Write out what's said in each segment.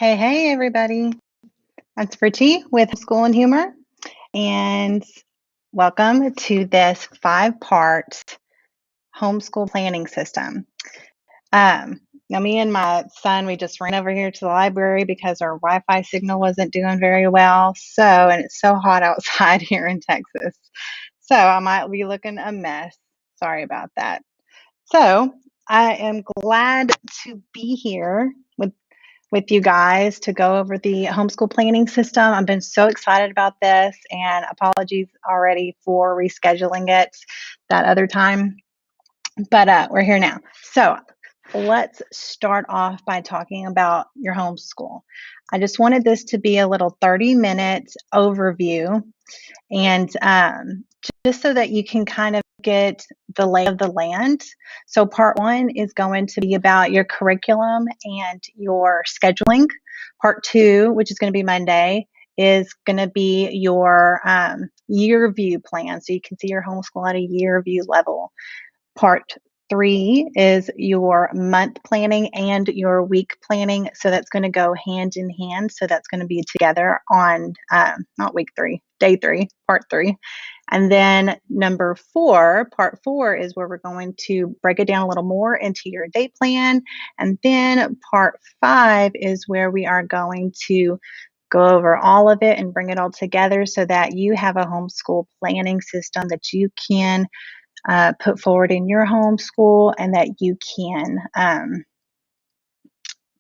Hey, everybody. That's Bertie with Homeschool and Humor, and welcome to this 5-part homeschool planning system. Now, me and my son, we just ran over here to the library because our Wi-Fi signal wasn't doing very well. And it's so hot outside here in Texas. So I might be looking a mess. Sorry about that. So I am glad to be here with you guys to go over the homeschool planning system. I've been so excited about this, and apologies already for rescheduling it that other time, but we're here now. So let's start off by talking about your homeschool. I just wanted this to be a little 30-minute overview, and just so that you can kind of get the lay of the land. So part 1 is going to be about your curriculum and your scheduling. Part 2, which is going to be Monday, is going to be your year view plan. So you can see your homeschool at a year view level. Part 3 is your month planning and your week planning. So that's going to go hand in hand. So that's going to be together on not week 3, day 3, part 3. And then part 4 is where we're going to break it down a little more into your day plan. And then part 5 is where we are going to go over all of it and bring it all together so that you have a homeschool planning system that you can put forward in your homeschool and that you can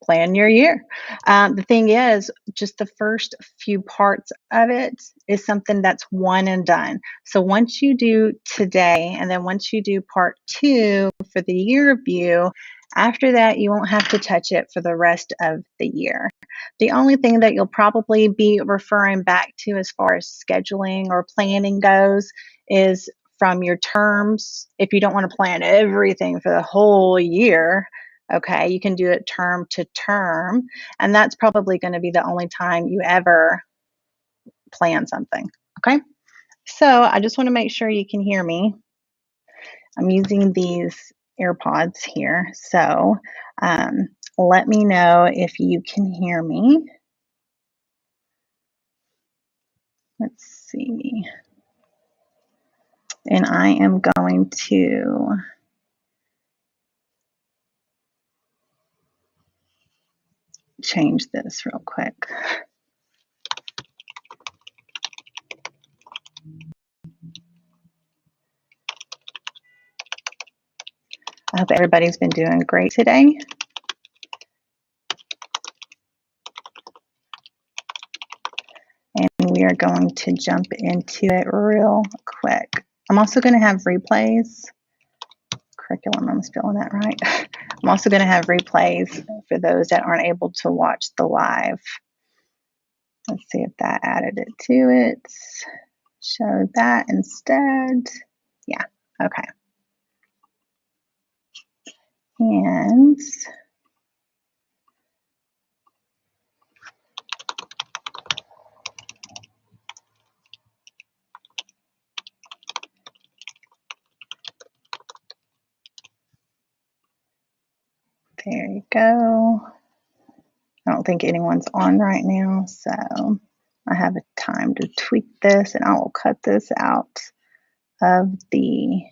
plan your year. The thing is, just the first few parts of it is something that's one and done. So once you do today, and then once you do part 2 for the year view, after that, you won't have to touch it for the rest of the year. The only thing that you'll probably be referring back to as far as scheduling or planning goes is from your terms. If you don't want to plan everything for the whole year, okay, you can do it term to term, and that's probably going to be the only time you ever plan something. Okay, so I just want to make sure you can hear me. I'm using these AirPods here, so let me know if you can hear me. Let's see. And I am going to change this real quick. I hope everybody's been doing great today. And we are going to jump into it real quick. I'm also going to have replays. Curriculum, I'm spelling that right. I'm also going to have replays for those that aren't able to watch the live. Let's see if that added it to it. Show that instead. Yeah, okay. And there you go. I don't think anyone's on right now, so I have a time to tweak this, and I will cut this out of the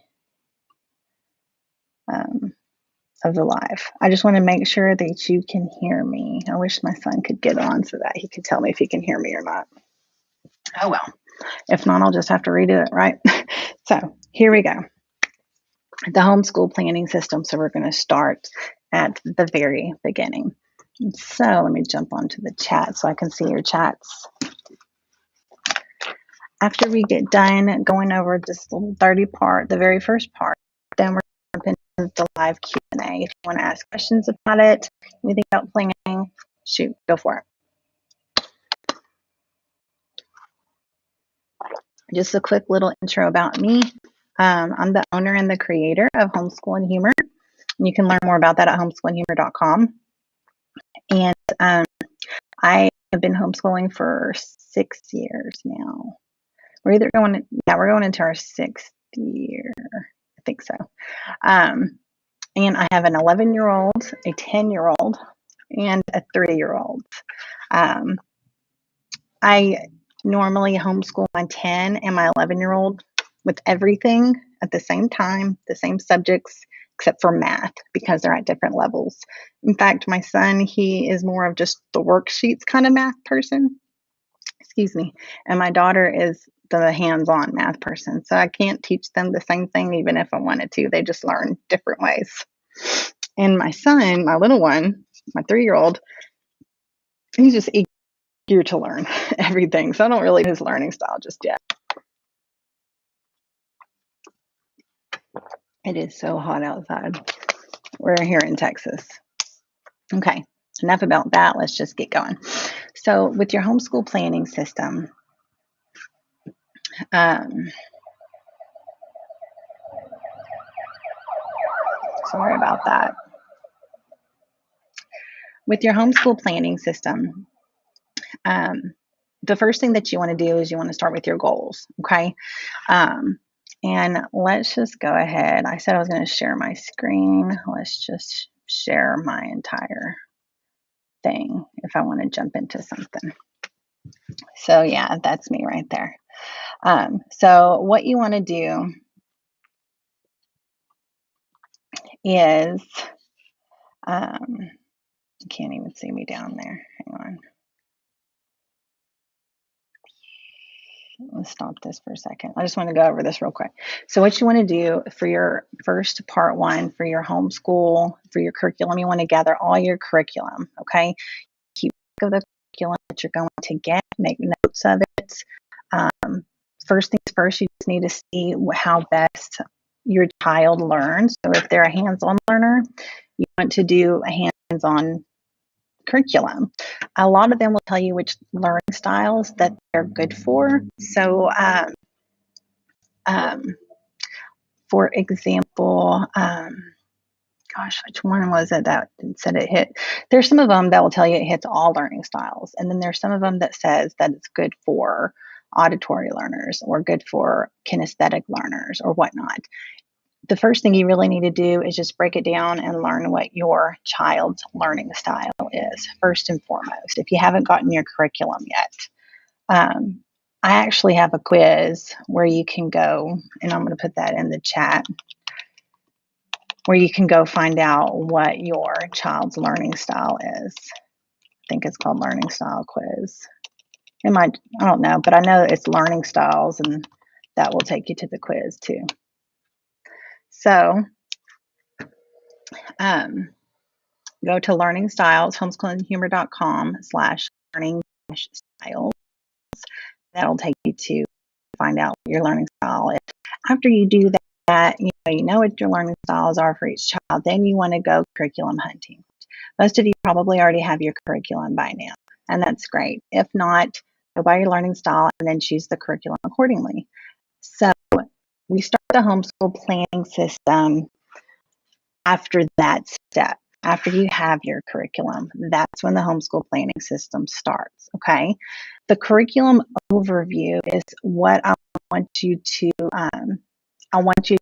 live. I just want to make sure that you can hear me. I wish my son could get on so that he could tell me if he can hear me or not. Oh well. If not, I'll just have to redo it, right? So here we go. The homeschool planning system. So we're going to start at the very beginning. So let me jump onto the chat so I can see your chats. After we get done going over this little 30 part, the very first part, then we're going to jump into the live Q&A. If you want to ask questions about it, anything about planning, shoot, go for it. Just a quick little intro about me. I'm the owner and the creator of Homeschool and Humor. You can learn more about that at homeschoolandhumor.com. And I have been homeschooling for 6 years now. We're going into our 6th year. I think so. And I have an 11-year-old, a 10-year-old, and a 3-year-old. Um, I normally homeschool my 10 and my 11-year-old with everything at the same time, the same subjects, except for math because they're at different levels. In fact, my son, he is more of just the worksheets kind of math person. Excuse me. And my daughter is the hands-on math person. So I can't teach them the same thing even if I wanted to. They just learn different ways. And my son, my little one, my 3-year-old, he's just eager to learn everything. So I don't really know his learning style just yet. It is so hot outside. We're here in Texas. Okay, enough about that. Let's just get going. So with your homeschool planning system, um, sorry about that. With your homeschool planning system, the first thing that you want to do is you want to start with your goals. Okay. Um, and let's just go ahead. I said I was going to share my screen. Let's just share my entire thing if I want to jump into something. So yeah, that's me right there. So what you want to do is, you can't even see me down there. Hang on. Let's stop this for a second. I just want to go over this real quick. So what you want to do for your first part one, for your homeschool, for your curriculum, you want to gather all your curriculum, okay? Keep track of the curriculum that you're going to get, make notes of it. First things first, you just need to see how best your child learns. So if they're a hands-on learner, you want to do a hands-on curriculum. A lot of them will tell you which learning styles that they're good for. So, for example, gosh, which one was it that said it hit? There's some of them that will tell you it hits all learning styles, and then there's some of them that says that it's good for auditory learners or good for kinesthetic learners or whatnot. The first thing you really need to do is just break it down and learn what your child's learning style is, first and foremost, if you haven't gotten your curriculum yet. I actually have a quiz where you can go, and I'm going to put that in the chat, where you can go find out what your child's learning style is. I think it's called Learning Style Quiz. It might, I don't know, but I know it's learning styles, and that will take you to the quiz too. So, go to Learning Styles, homeschoolingandhumor.com/learning-styles. That'll take you to find out what your learning style is. After you do that, you know what your learning styles are for each child. Then you want to go curriculum hunting. Most of you probably already have your curriculum by now, and that's great. If not, go by your learning style and then choose the curriculum accordingly. So we start the homeschool planning system after that step. After you have your curriculum, that's when the homeschool planning system starts, okay? The curriculum overview is what I want you to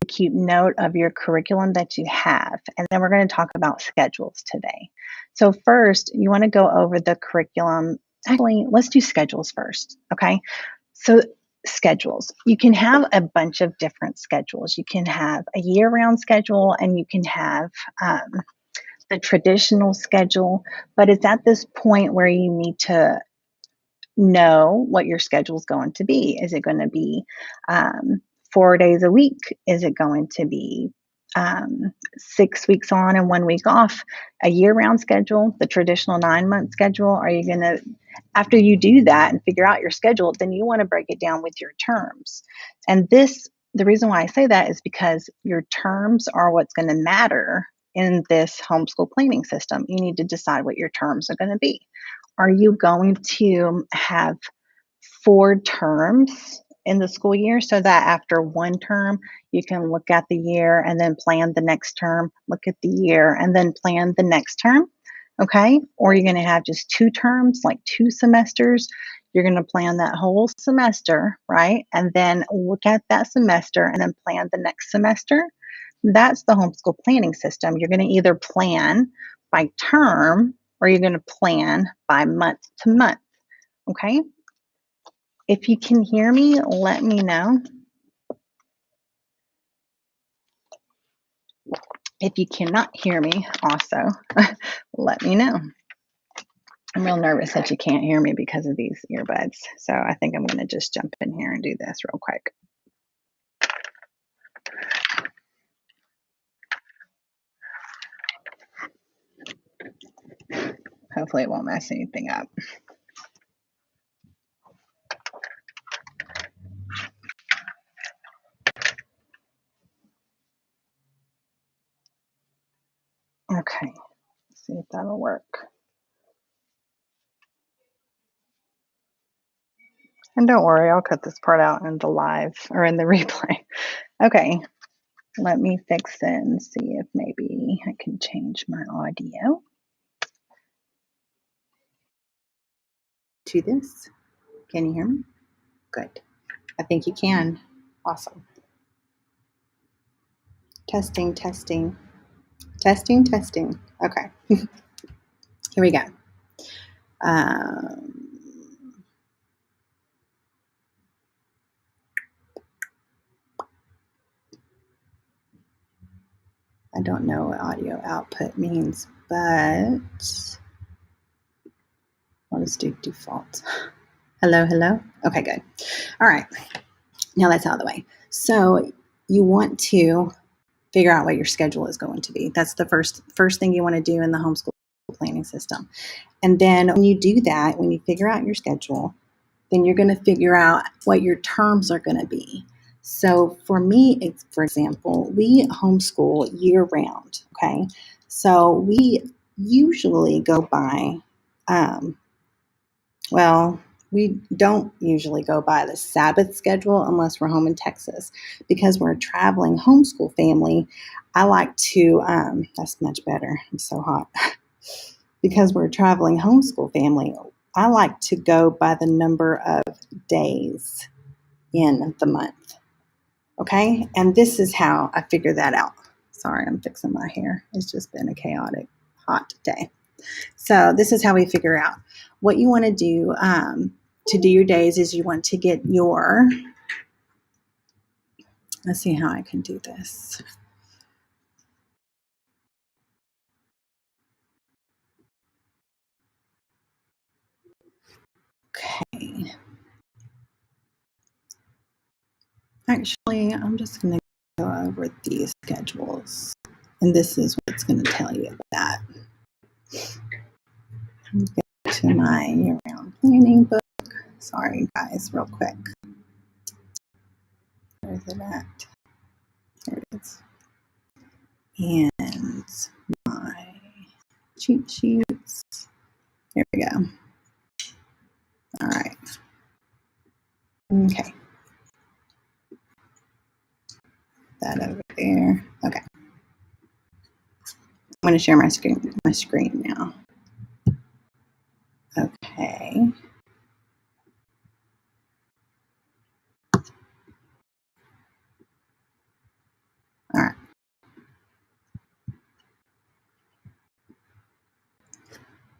keep note of your curriculum that you have, and then we're going to talk about schedules today. So first, you want to go over the curriculum. Actually, let's do schedules first, okay? So schedules. You can have a bunch of different schedules. You can have a year-round schedule, and you can have the traditional schedule, but it's at this point where you need to know what your schedule is going to be. Is it going to be 4 days a week? Is it going to be 6 weeks on and 1 week off? A year-round schedule, the traditional 9-month schedule? Are you going to, after you do that and figure out your schedule, then you want to break it down with your terms. And the reason why I say that is because your terms are what's going to matter in this homeschool planning system. You need to decide what your terms are going to be. Are you going to have 4 terms in the school year so that after one term, you can look at the year and then plan the next term, look at the year and then plan the next term? Okay. Or you're going to have just 2 terms, like 2 semesters. You're going to plan that whole semester, right? And then look at that semester and then plan the next semester. That's the homeschool planning system. You're going to either plan by term or you're going to plan by month to month. Okay? If you can hear me, let me know. If you cannot hear me, also, let me know. I'm real nervous that you can't hear me because of these earbuds. So I think I'm going to just jump in here and do this real quick. Hopefully it won't mess anything up. Okay, let's see if that'll work. And don't worry, I'll cut this part out in the live or in the replay. Okay, let me fix it and see if maybe I can change my audio to this. Can you hear me? Good. I think you can. Awesome. Testing, testing, testing, testing. Okay. Here we go. I don't know what audio output means, but I'll just do default. Hello, hello. Okay, good. All right. Now that's out of the way. So you want to figure out what your schedule is going to be. That's the first thing you want to do in the homeschool planning system. And then when you do that, when you figure out your schedule, then you're going to figure out what your terms are going to be. So for me, for example, we homeschool year round. Okay. So we usually go by, we don't usually go by the Sabbath schedule unless we're home in Texas. Because we're a traveling homeschool family, I like to, that's much better. I'm so hot. Because we're a traveling homeschool family, I like to go by the number of days in the month. Okay? And this is how I figure that out. Sorry, I'm fixing my hair. It's just been a chaotic, hot day. So this is how we figure out what you want to do your days is you want to get your, let's see how I can do this. Okay. Actually, I'm just going to go over these schedules. And this is what it's going to tell you that. Go to my year-round planning book. Sorry, guys, real quick. Where is it at? There it is. And my cheat sheets. Here we go. All right. Okay. That over there. Okay. I'm going to share my screen now. Okay. All right.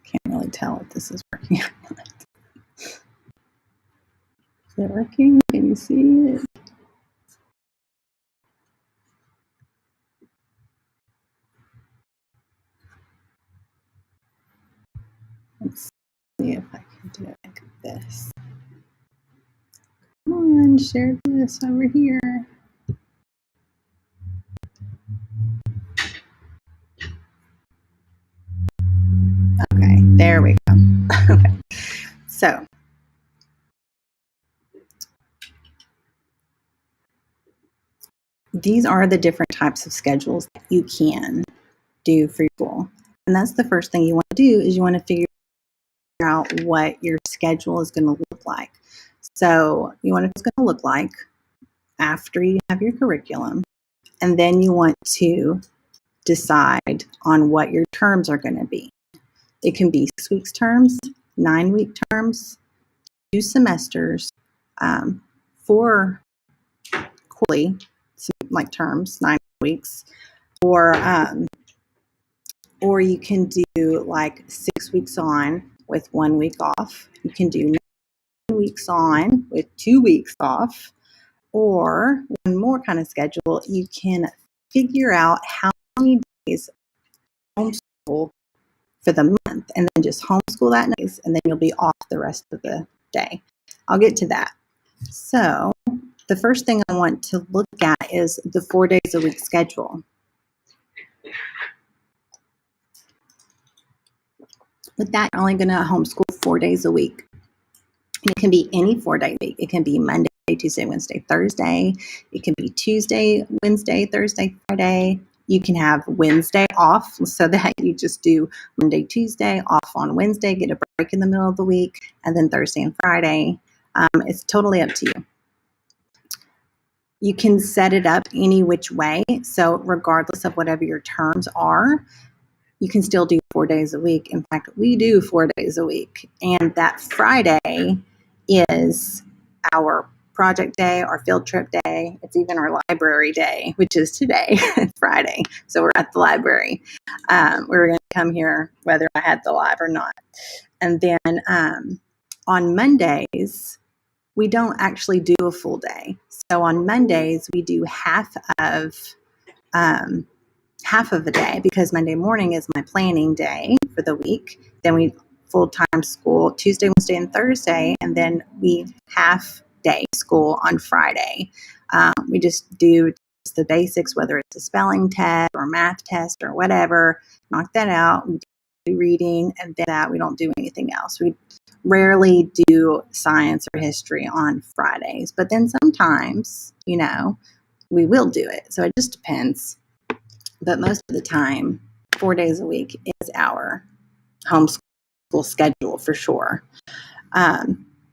Can't really tell if this is working or not. Is it working? Can you see it? Let's see if I can do it like this. Come on, share this over here. Okay, there we go. Okay, so these are the different types of schedules that you can do for your school. And that's the first thing you want to do is you want to figure out what your schedule is going to look like. So you want to know what it's going to look like after you have your curriculum. And then you want to decide on what your terms are going to be. It can be 6 weeks terms, 9-week terms, 2 semesters, 4 quarterly like terms, 9 weeks, or Or you can do like 6 weeks on with 1 week off. You can do 9 weeks on with 2 weeks off. Or one more kind of schedule, you can figure out how many days homeschool for the month and then just homeschool that night, and then you'll be off the rest of the day. I'll get to that. So the first thing I want to look at is the 4 days a week schedule. With that, you're only going to homeschool 4 days a week. And it can be any 4-day week. It can be Monday, Tuesday, Wednesday, Thursday. It can be Tuesday, Wednesday, Thursday, Friday. You can have Wednesday off so that you just do Monday, Tuesday, off on Wednesday, get a break in the middle of the week, and then Thursday and Friday. It's totally up to you. You can set it up any which way. So regardless of whatever your terms are, you can still do 4 days a week. In fact, we do 4 days a week. And that Friday is our project day, our field trip day. It's even our library day, which is today, Friday. So we're at the library. We were going to come here whether I had the live or not. And then on Mondays, we don't actually do a full day. So on Mondays, we do half of a day, because Monday morning is my planning day for the week. Then we full-time school Tuesday, Wednesday, and Thursday, and then we half day school on Friday. We just do just the basics, whether it's a spelling test or math test or whatever. Knock that out. We do reading, and then that we don't do anything else. We rarely do science or history on Fridays, but then sometimes, we will do it. So it just depends. But most of the time, 4 days a week is our homeschool schedule for sure.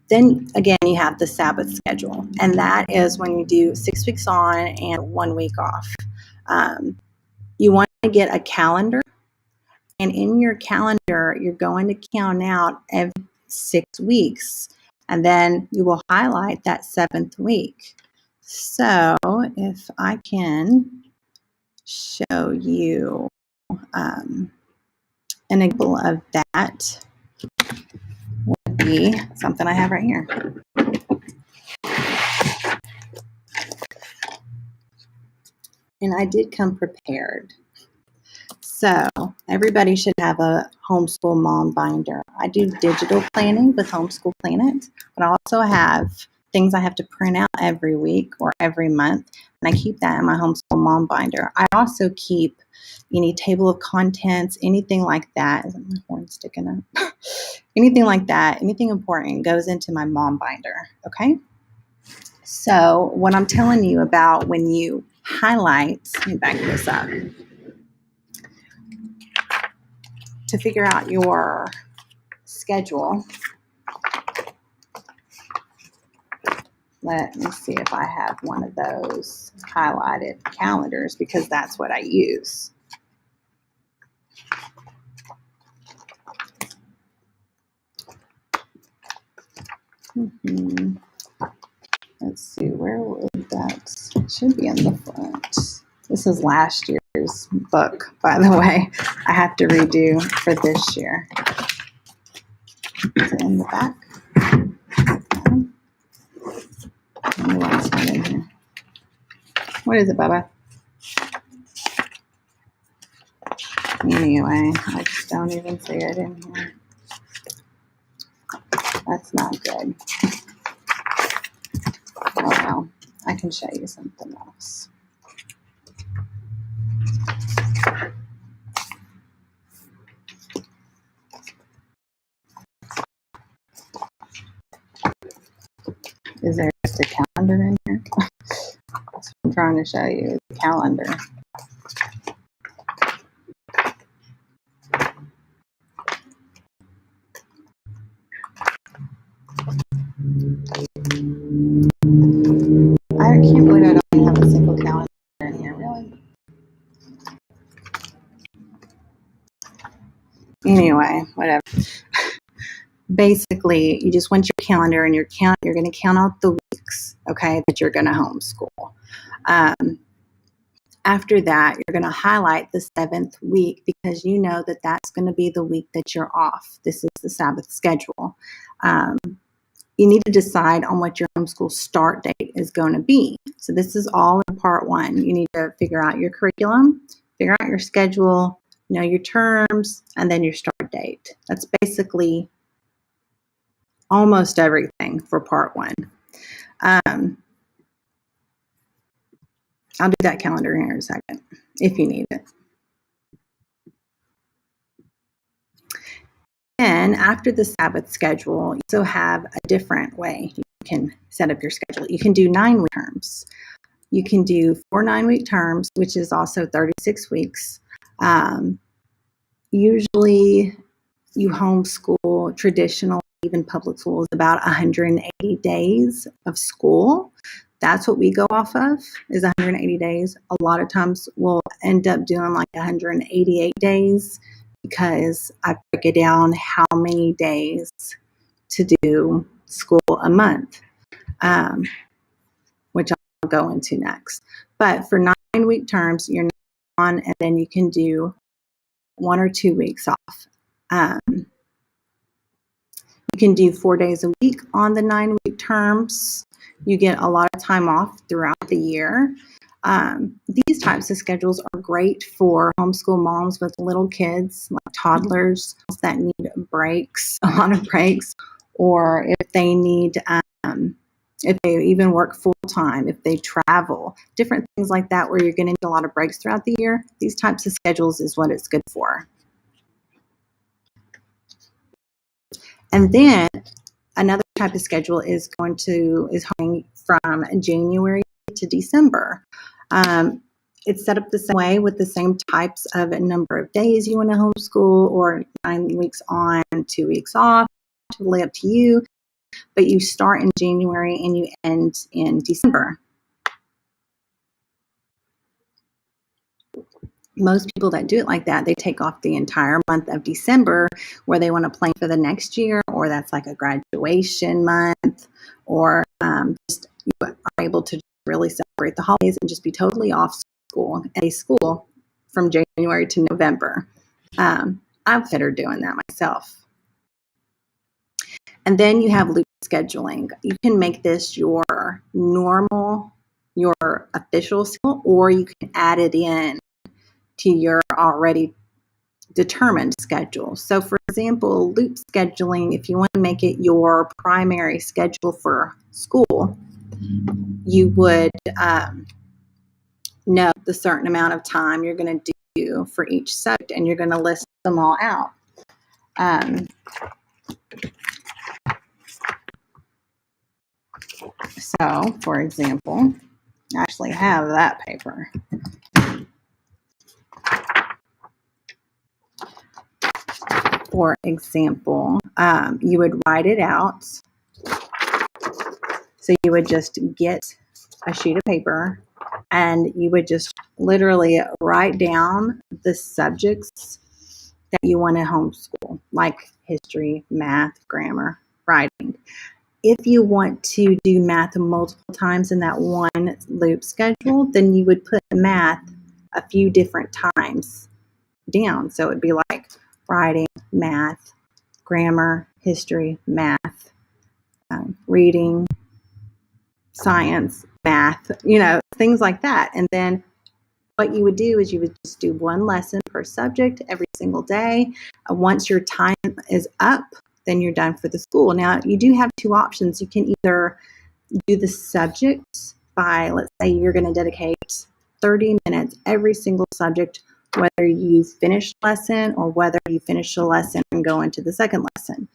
Then again, you have the Sabbath schedule, and that is when you do 6 weeks on and 1 week off. You want to get a calendar, and in your calendar, you're going to count out every 6 weeks, and then you will highlight that 7th week. So if I can show you an example of that, would be something I have right here. And I did come prepared. So everybody should have a homeschool mom binder. I do digital planning with Homeschool Planet, but I also have things I have to print out every week or every month, and I keep that in my homeschool mom binder. I also keep any table of contents, anything like that. Is my horn sticking up? Anything like that, anything important goes into my mom binder, okay? So what I'm telling you about when you highlight, let me back this up, to figure out your schedule. Let me see if I have one of those highlighted calendars, because that's what I use. Let's see, where would that, it should be in the front. This is last year's book, by the way. I have to redo for this year. Is it in the back? What's in here? What is it, Bubba? Anyway, I just don't even see it in here. That's not good. Oh well, I can show you something else. Is there just a calendar in here? That's what I'm trying to show you, the calendar. I can't believe I don't have a single calendar in here, really. Anyway, whatever. Basically, you just want your calendar, and you're going to count out the weeks, okay, that you're going to homeschool. After that, you're going to highlight the 7th week because you know that that's going to be the week that you're off. This is the Sabbath schedule. You need to decide on what your homeschool start date is going to be. So this is all in part 1. You need to figure out your curriculum, figure out your schedule, know your terms, and then your start date. That's basically almost everything for part 1. I'll do that calendar here in a second if you need it. Then after the Sabbath schedule, you also have a different way you can set up your schedule. You can do 9-week terms. You can do 4 9-week terms, which is also 36 weeks. Usually you homeschool traditional, even public schools, about 180 days of school. That's what we go off of, is 180 days. A lot of times we'll end up doing like 188 days because I break it down how many days to do school a month, which I'll go into next. But for 9-week terms, you're on, and then you can do 1 or 2 weeks off. You can do 4 days a week on the 9-week terms. You get a lot of time off throughout the year. These types of schedules are great for homeschool moms with little kids, like toddlers that need breaks, a lot of breaks, or if they need, if they even work full time, if they travel, different things like that where you're getting a lot of breaks throughout the year. These types of schedules is what it's good for. And then another type of schedule is going from January to December. It's set up the same way with the same types of number of days you want to homeschool, or 9 weeks on, 2 weeks off, totally up to you. But you start in January and you end in December. Most people that do it like that, they take off the entire month of December where they want to plan for the next year, or that's like a graduation month, or just you are able to really celebrate the holidays and just be totally off school from January to November. I've considered doing that myself. And then you have loop scheduling. You can make this your normal, your official schedule, or you can add it in to your already determined schedule. So for example, loop scheduling, if you want to make it your primary schedule for school, you would know the certain amount of time you're going to do for each subject, and you're going to list them all out. So for example, I actually have that paper. For example, you would write it out. So you would just get a sheet of paper and you would just literally write down the subjects that you want to homeschool, like history, math, grammar, writing. If you want to do math multiple times in that one loop schedule, then you would put math a few different times down. So it'd be like writing, math, grammar, history, math, reading, science, math, things like that. And then what you would do is you would just do one lesson per subject every single day. Once your time is up, then you're done for the school. Now, you do have 2 options. You can either do the subjects by, let's say you're going to dedicate 30 minutes every single subject, whether you finish a lesson or whether you finish a lesson and go into the second lesson.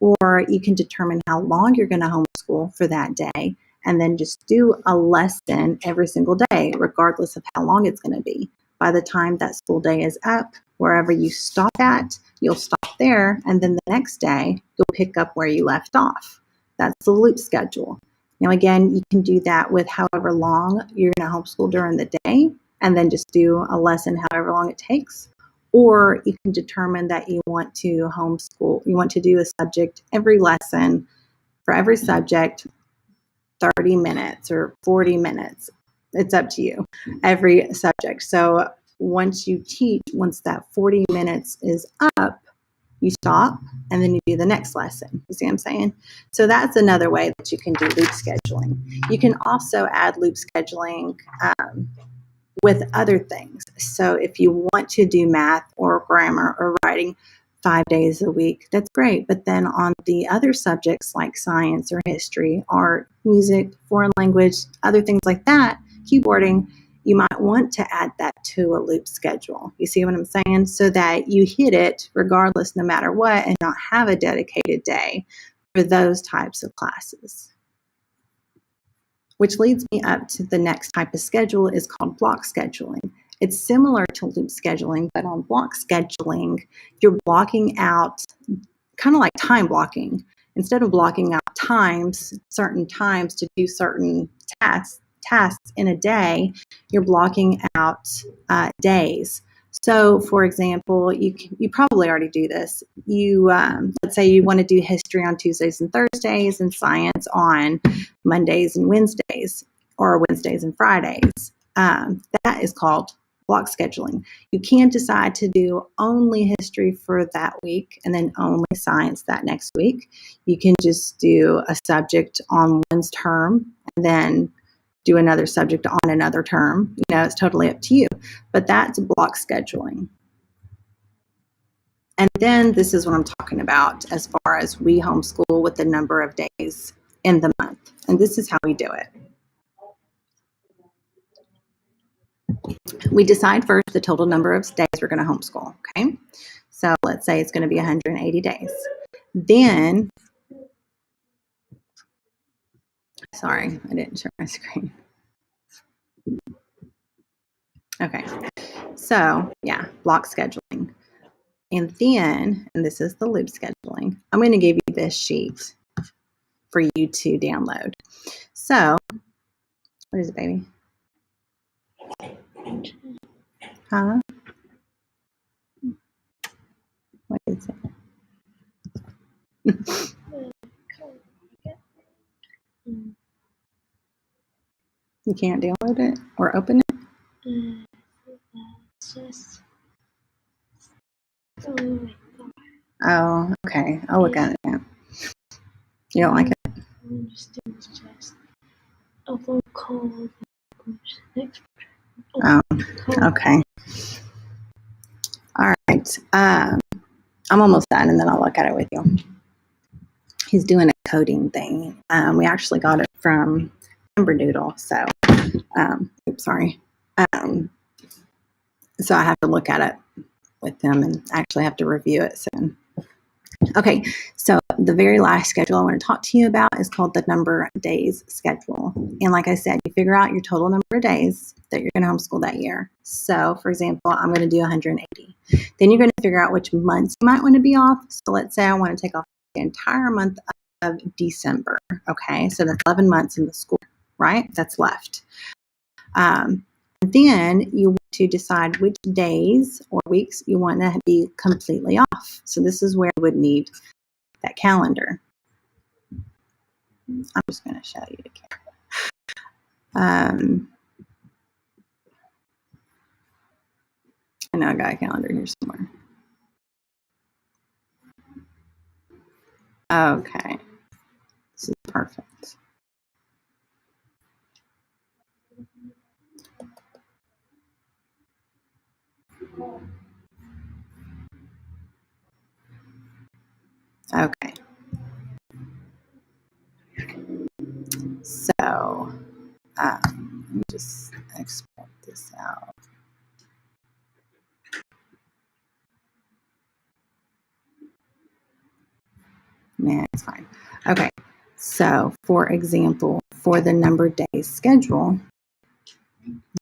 Or you can determine how long you're going to homeschool for that day and then just do a lesson every single day, regardless of how long it's going to be. By the time that school day is up, wherever you stop at, you'll stop there, and then the next day, you'll pick up where you left off. That's the loop schedule. Now, again, you can do that with however long you're going to homeschool during the day, and then just do a lesson however long it takes. Or you can determine that you want to homeschool, you want to do a subject every lesson for every subject, 30 minutes or 40 minutes. It's up to you, every subject. So once that 40 minutes is up, you stop and then you do the next lesson. You see what I'm saying? So that's another way that you can do loop scheduling. You can also add loop scheduling with other things. So if you want to do math or grammar or writing 5 days a week, that's great. But then on the other subjects like science or history, art, music, foreign language, other things like that, keyboarding, you might want to add that to a loop schedule. You see what I'm saying? So that you hit it regardless, no matter what, and not have a dedicated day for those types of classes. Which leads me up to the next type of schedule is called block scheduling. It's similar to loop scheduling, but on block scheduling, you're blocking out kind of like time blocking. Instead of blocking out certain times to do certain tasks in a day, you're blocking out days. So, for example, you probably already do this. Let's say you want to do history on Tuesdays and Thursdays and science on Mondays and Wednesdays, or Wednesdays and Fridays. That is called block scheduling. You can't decide to do only history for that week and then only science that next week. You can just do a subject on one's term and then do another subject on another term. It's totally up to you. But that's block scheduling. And then this is what I'm talking about as far as we homeschool with the number of days in the month. And this is how we do it. We decide first the total number of days we're going to homeschool, okay? So let's say it's going to be 180 days. Then, sorry, I didn't share my screen. Okay, so yeah, block scheduling. And then, and this is the loop scheduling, I'm going to give you this sheet for you to download. So, what is it, baby? Huh? What is it? You can't download it or open it? Oh, okay. I'll look at it now. You don't like it? Oh, okay. All right. I'm almost done, and then I'll look at it with you. He's doing a coding thing. We actually got it from Doodle. So, oops, sorry. So I have to look at it with him and actually have to review it soon. Okay, so the very last schedule I want to talk to you about is called the number days schedule. And like I said, you figure out your total number of days that you're going to homeschool that year. So, for example, I'm going to do 180. Then you're going to figure out which months you might want to be off. So let's say I want to take off the entire month of December. Okay, so that's 11 months in the school, right? That's left. Then you want to decide which days or weeks you want to be completely off. So this is where you would need that calendar. I'm just going to show you again. I know I got a calendar here somewhere. Okay, this is perfect. Okay. So, let me just export this out. Nah, it's fine. Okay. So, for example, for the number days schedule,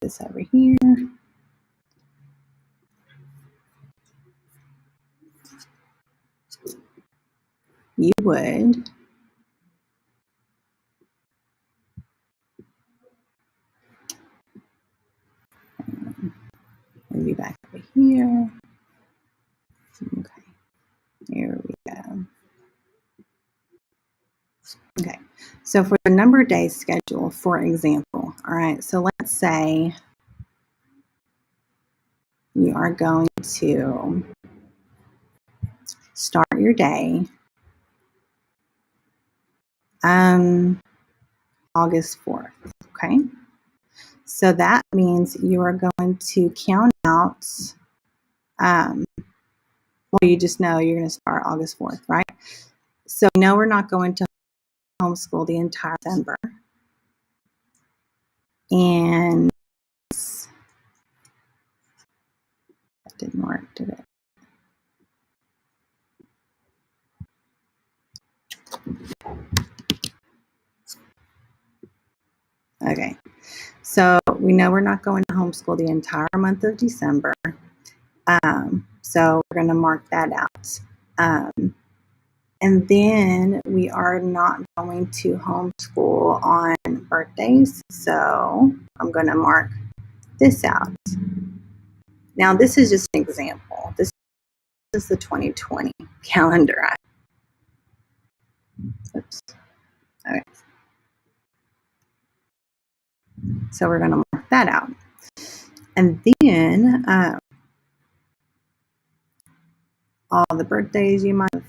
this over here. You would be back over here. Okay, here we go. Okay, So for the number day schedule, for example, all right, so let's say you are going to start your day August 4th, okay? So that means you are going to count out, well, you just know you're going to start August 4th, right? So no, we're not going to homeschool the entire December. And that didn't work, did it? Okay. So we know we're not going to homeschool the entire month of December. So we're going to mark that out. And then we are not going to homeschool on birthdays. So I'm going to mark this out. Now, this is just an example. This is the 2020 calendar. Oops. Okay. So we're going to mark that out. And then all the birthdays you might have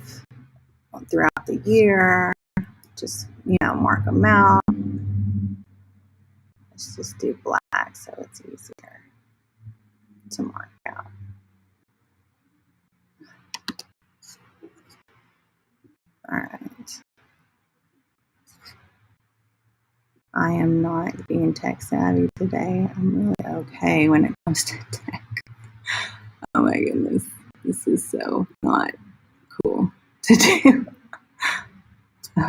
throughout the year, just, mark them out. Let's just do black so it's easier to mark out. All right. I am not being tech savvy today. I'm really okay when it comes to tech. Oh my goodness. This is so not cool to do.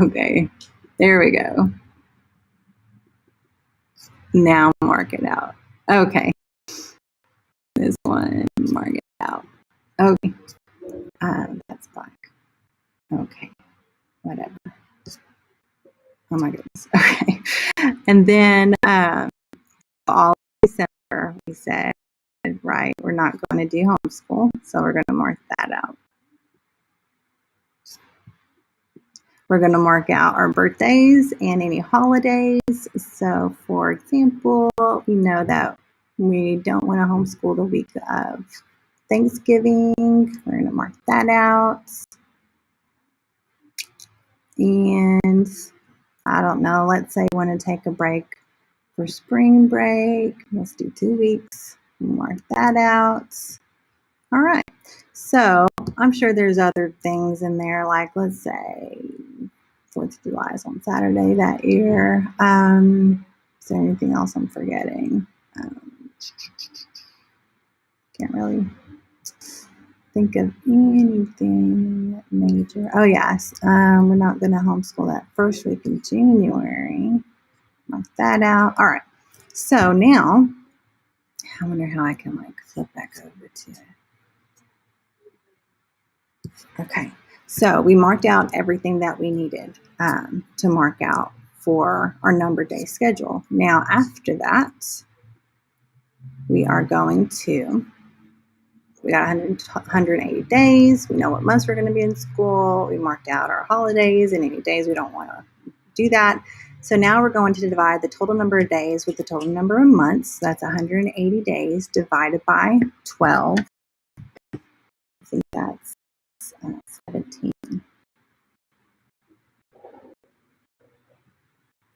Okay. There we go. Now mark it out. Okay. This one, mark it out. Okay. That's black. Okay. Whatever. Oh my goodness. Okay. And then all December, we said, right, we're not going to do homeschool. So we're going to mark that out. We're going to mark out our birthdays and any holidays. So, for example, we know that we don't want to homeschool the week of Thanksgiving. We're going to mark that out. And I don't know, let's say we want to take a break for spring break. Let's do 2 weeks. Mark that out. All right. So I'm sure there's other things in there, like let's say 4th of July is on Saturday that year. Is there anything else I'm forgetting? Can't really think of anything major. Oh, yes. We're not going to homeschool that first week in January. Mark that out. All right. So now, I wonder how I can flip back over to it. Okay. So we marked out everything that we needed to mark out for our number day schedule. Now, after that, we are going to, we got 180 days. We know what months we're going to be in school. We marked out our holidays and any days we don't want to do that. So now we're going to divide the total number of days with the total number of months. So that's 180 days divided by 12. I think that's 17.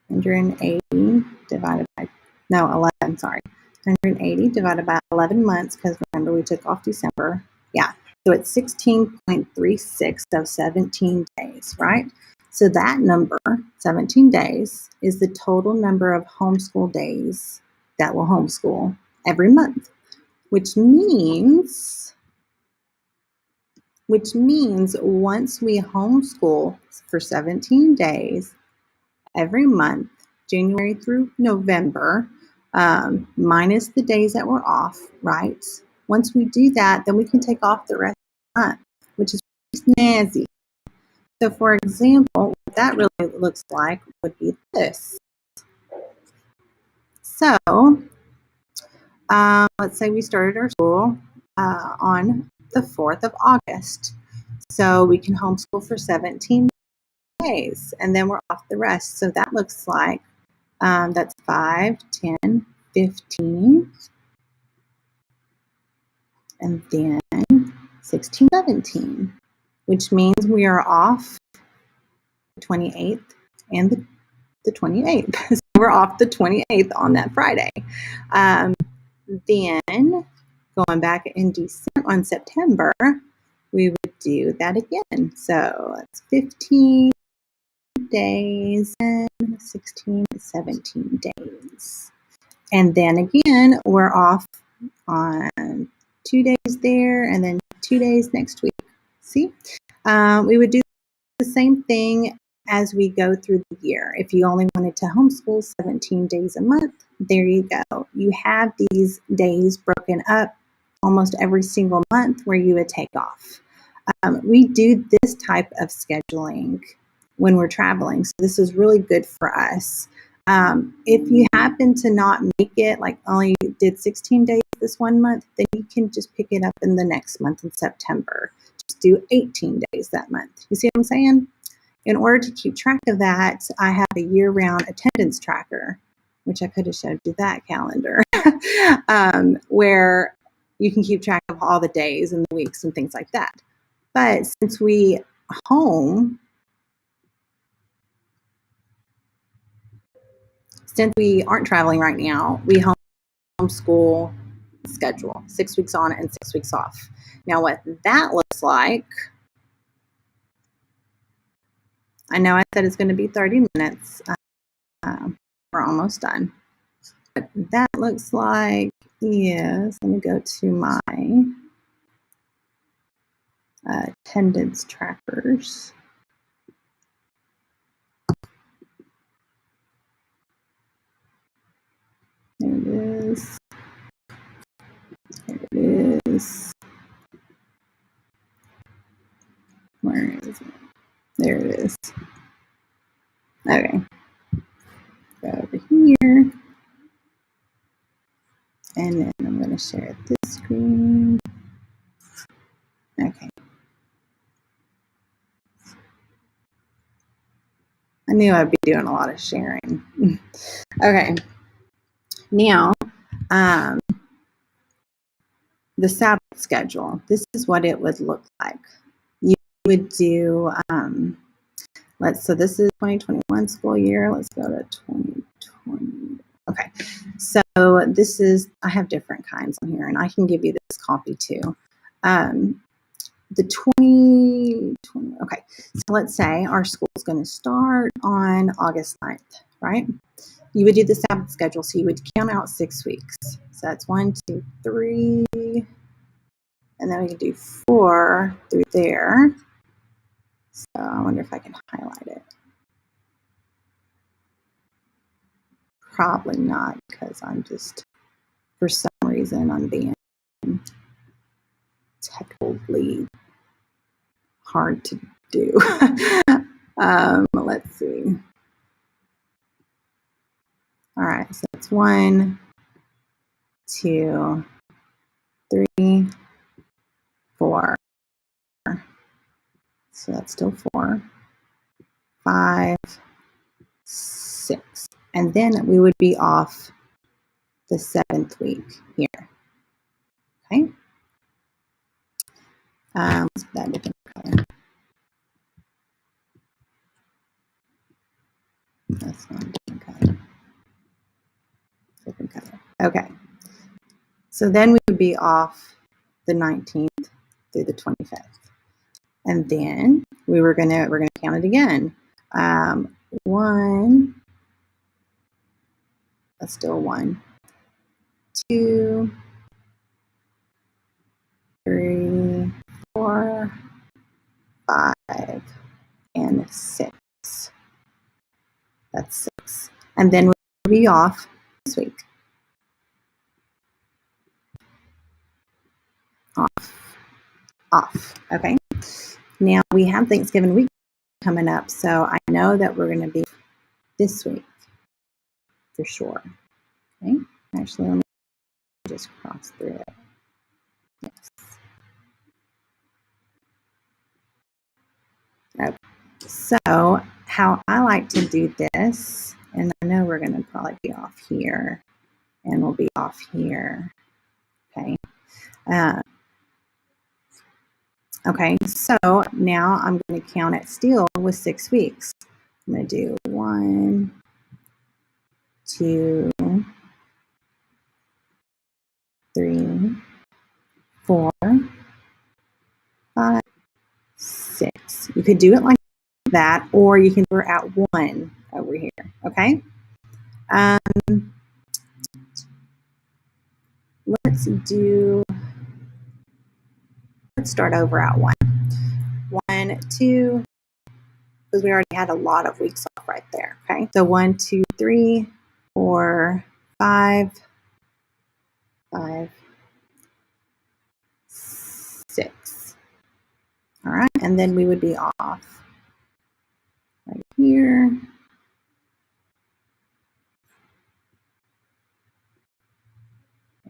180 divided by, no, 11, sorry. 180 divided by 11 months, because remember we took off December. Yeah, so it's 16.36 of 17 days, right? So that number, 17 days, is the total number of homeschool days that will homeschool every month, which means once we homeschool for 17 days every month, January through November, minus the days that we're off, right? Once we do that, then we can take off the rest of the month, which is snazzy. So, for example, what that really looks like would be this. So, let's say we started our school on the 4th of August. So we can homeschool for 17 days, and then we're off the rest. So that looks like that's 5, 10, 15, and then 16, 17, which means we are off the 28th and the 28th. So we're off the 28th on that Friday. Then going back in September, we would do that again. So it's 15 days and 16, 17 days. And then again, we're off on 2 days there and then 2 days next week. See, we would do the same thing as we go through the year. If you only wanted to homeschool 17 days a month, there you go. You have these days broken up almost every single month where you would take off. We do this type of scheduling when we're traveling, so this is really good for us. If you happen to not make it, like only did 16 days this one month, then you can just pick it up in the next month in September. Just do 18 days that month. You see what I'm saying? In order to keep track of that, I have a year-round attendance tracker, which I could have showed you that calendar, where you can keep track of all the days and the weeks and things like that. But since we aren't traveling right now, we homeschool schedule, 6 weeks on and 6 weeks off. Now what that looks like, I know I said it's going to be 30 minutes. We're almost done. What that looks like is, let me go to my attendance trackers. There it is. There it is. Where is it? There it is. Okay. Go over here. And then I'm going to share this screen. Okay. I knew I'd be doing a lot of sharing. Okay. Now, the Sabbath schedule. This is what it would look like. You would do, so this is 2021 school year. Let's go to 2020. Okay. So this is, I have different kinds on here, and I can give you this copy too. The 2020, okay. So let's say our school is going to start on August 9th, right? You would do the Sabbath schedule. So you would count out 6 weeks. So that's 1, 2, 3, and then we can do 4 through there. So I wonder if I can highlight it. Probably not, because I'm just, for some reason, I'm being technically hard to do. Let's see. All right, so it's 1, 2, 3, 4. So that's still 4, 5, 6. And then we would be off the 7th week here. Okay. Let's put that in a different color. That's not a different color. Different color. Okay. So then we would be off the 19th through the 25th. And then we're gonna count it again. 1, that's still 1, 2, 3, 4, 5, and 6. That's 6. And then we'll be off this week. Off. Okay. Now we have Thanksgiving week coming up, so I know that we're going to be this week for sure. Okay. Actually, let me just cross through it. Yes. Okay. So how I like to do this, and I know we're going to probably be off here, and we'll be off here. Okay. Okay, so now I'm going to count it still with 6 weeks. I'm going to do 1, 2, 3, 4, 5, 6. You could do it like that, or you can do it at 1 over here. Okay. Let's start over at 1. 1, 2, because we already had a lot of weeks off right there. Okay. So 1, 2, 3, 4, 5, 6. All right. And then we would be off right here.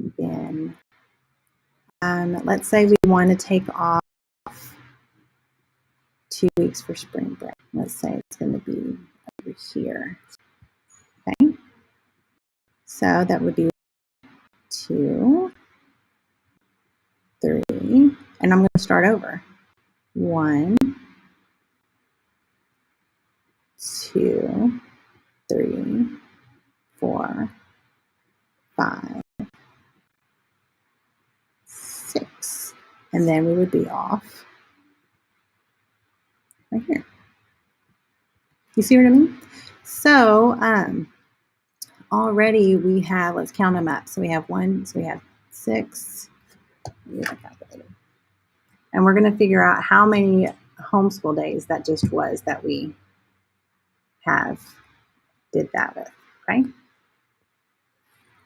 And then let's say we want to take off 2 weeks for spring break. Let's say it's going to be over here. Okay. So that would be 2, 3, and I'm going to start over. 1, 2, 3, 4, 5, 6. And then we would be off right here. You see what I mean? So already we have, let's count them up. So we have 1, so we have 6. And we're going to figure out how many homeschool days that just was that we did that with. Okay.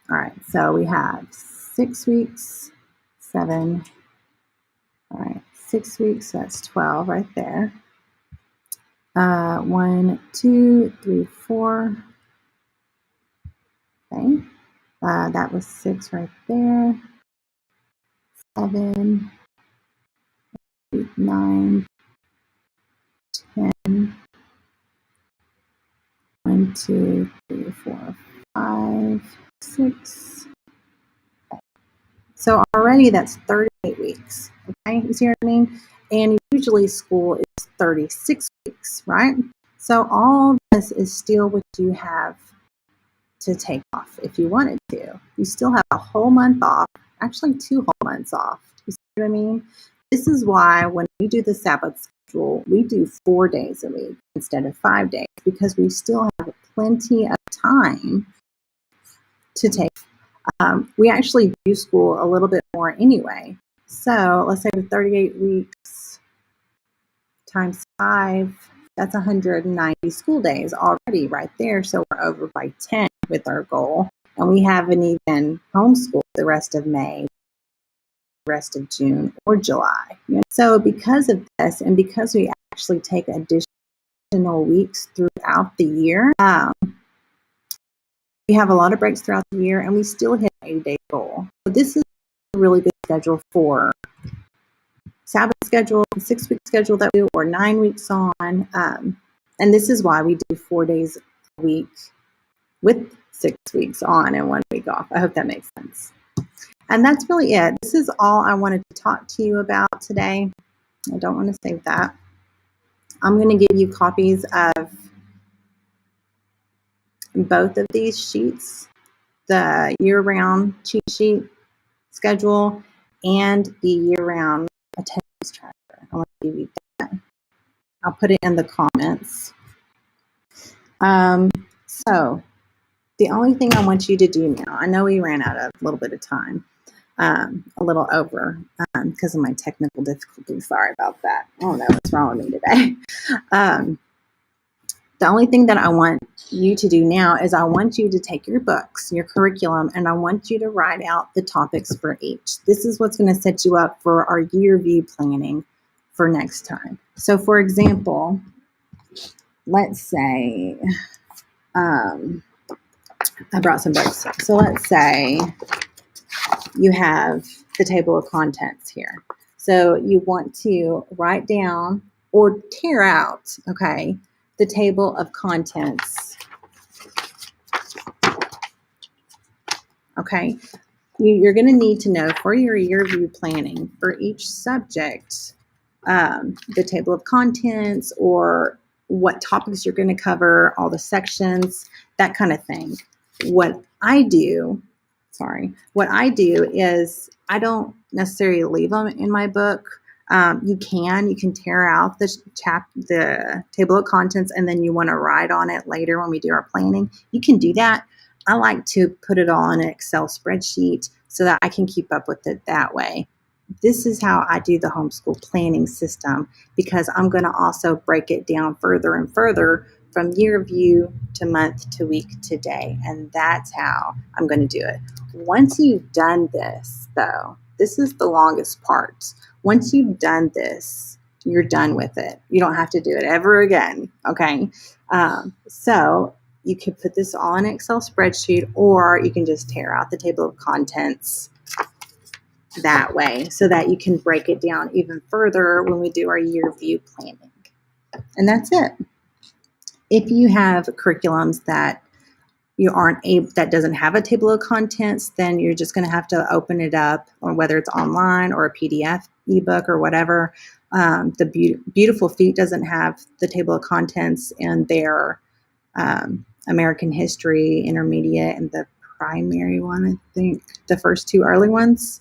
All right. So we have 6 weeks, 7. All right. 6 weeks. So that's 12 right there. 1, 2, 3, 4. Okay. That was 6 right there. 7, 8, 9, 10. 1, 2, 3, 4, 5, 6. Okay. So already that's 38 weeks. Okay, you see what I mean? And usually school is 36 weeks, right? So all this is still what you have to take off if you wanted to. You still have a whole month off, actually 2 whole months off. You see what I mean? This is why when we do the Sabbath schedule, we do 4 days a week instead of 5 days, because we still have plenty of time to take. We actually do school a little bit more anyway. So let's say with 38 weeks times 5, that's 190 school days already right there. So we're over by 10 with our goal. And we haven't even homeschooled the rest of May, the rest of June, or July. So because of this, and because we actually take additional weeks throughout the year, we have a lot of breaks throughout the year, and we still hit an 80-day goal. So this is a really good schedule for Sabbath schedule, 6-week schedule that we do, or 9 weeks on. And this is why we do 4 days a week with 6 weeks on and 1 week off. I hope that makes sense. And that's really it. This is all I wanted to talk to you about today. I don't want to save that. I'm going to give you copies of both of these sheets, the year-round cheat sheet schedule and the year-round attendance tracker. I want to give you that. I'll put it in the comments. So the only thing I want you to do now, I know we ran out of a little bit of time, a little over because of my technical difficulties. Sorry about that. I don't know what's wrong with me today. The only thing that I want you to do now is I want you to take your books, your curriculum, and I want you to write out the topics for each. This is what's going to set you up for our year view planning for next time. So for example, let's say, I brought some books. So let's say you have the table of contents here. So you want to write down or tear out, okay, the table of contents. Okay, you're going to need to know for your year view planning for each subject, the table of contents or what topics you're going to cover, all the sections, that kind of thing. What I do is I don't necessarily leave them in my book. You can tear out the table of contents, and then you want to write on it later when we do our planning. You can do that. I like to put it all in an Excel spreadsheet so that I can keep up with it that way. This is how I do the homeschool planning system, because I'm going to also break it down further and further from year view to month to week to day. And that's how I'm going to do it. Once you've done this, though, this is the longest part. Once you've done this, you're done with it. You don't have to do it ever again. Okay. So you could put this all in an Excel spreadsheet, or you can just tear out the table of contents that way so that you can break it down even further when we do our year view planning. And that's it. If you have curriculums that that doesn't have a table of contents, then you're just going to have to open it up, or whether it's online or a PDF ebook or whatever. The Beautiful Feet doesn't have the table of contents in their American History Intermediate and the primary one, I think. The first two early ones,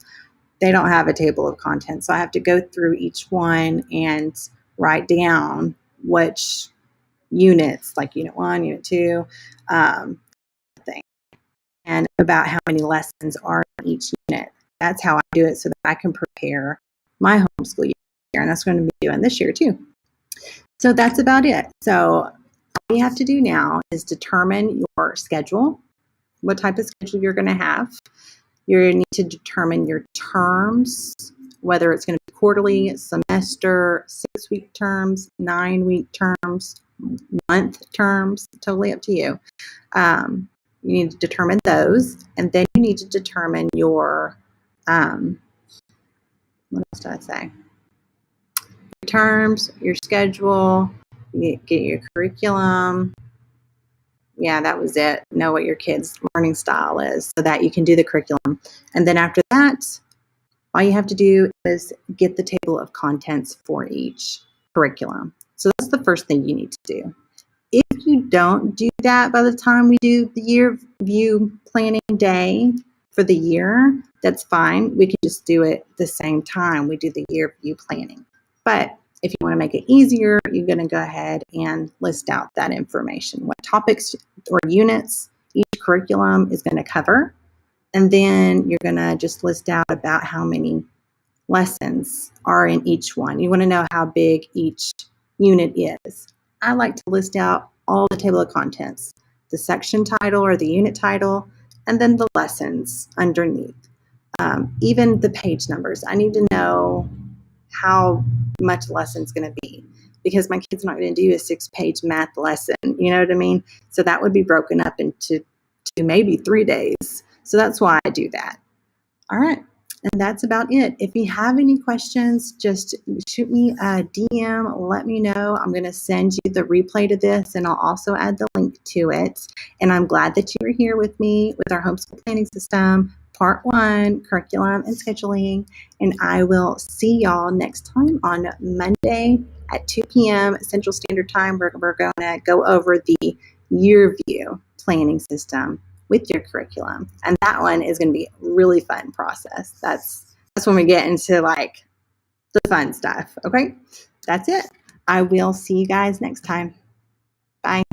they don't have a table of contents. So I have to go through each one and write down which units, like unit 1, unit 2, thing, and about how many lessons are in each unit. That's how I do it so that I can prepare my homeschool year. And that's going to be doing this year too. So that's about it. So all you have to do now is determine your schedule, what type of schedule you're going to have. You're going to need to determine your terms, whether it's going to be quarterly, semester, 6-week terms, 9-week terms, month terms, totally up to you. You need to determine those, and then you need to determine your, what else did I say? Your terms, your schedule, you get your curriculum. Yeah, that was it. Know what your kids' learning style is so that you can do the curriculum. And then after that, all you have to do is get the table of contents for each curriculum. So that's the first thing you need to do. If you don't do that by the time we do the year view planning day for the year, that's fine. We can just do it the same time we do the year view planning. But if you want to make it easier, you're going to go ahead and list out that information, what topics or units each curriculum is going to cover. And then you're going to just list out about how many lessons are in each one. You want to know how big each unit is. I like to list out all the table of contents, the section title or the unit title, and then the lessons underneath. Even the page numbers. I need to know how much lesson's going to be, because my kid's not going to do a 6-page math lesson. You know what I mean? So that would be broken up into maybe 3 days. So that's why I do that. All right. And that's about it. If you have any questions, just shoot me a DM. Let me know. I'm going to send you the replay to this, and I'll also add the link to it. And I'm glad that you were here with me with our homeschool planning system, part 1, curriculum and scheduling. And I will see y'all next time on Monday at 2 p.m. Central Standard Time. We're going to go over the year view planning system with your curriculum. And that one is going to be a really fun process. That's when we get into like the fun stuff. Okay. That's it. I will see you guys next time. Bye.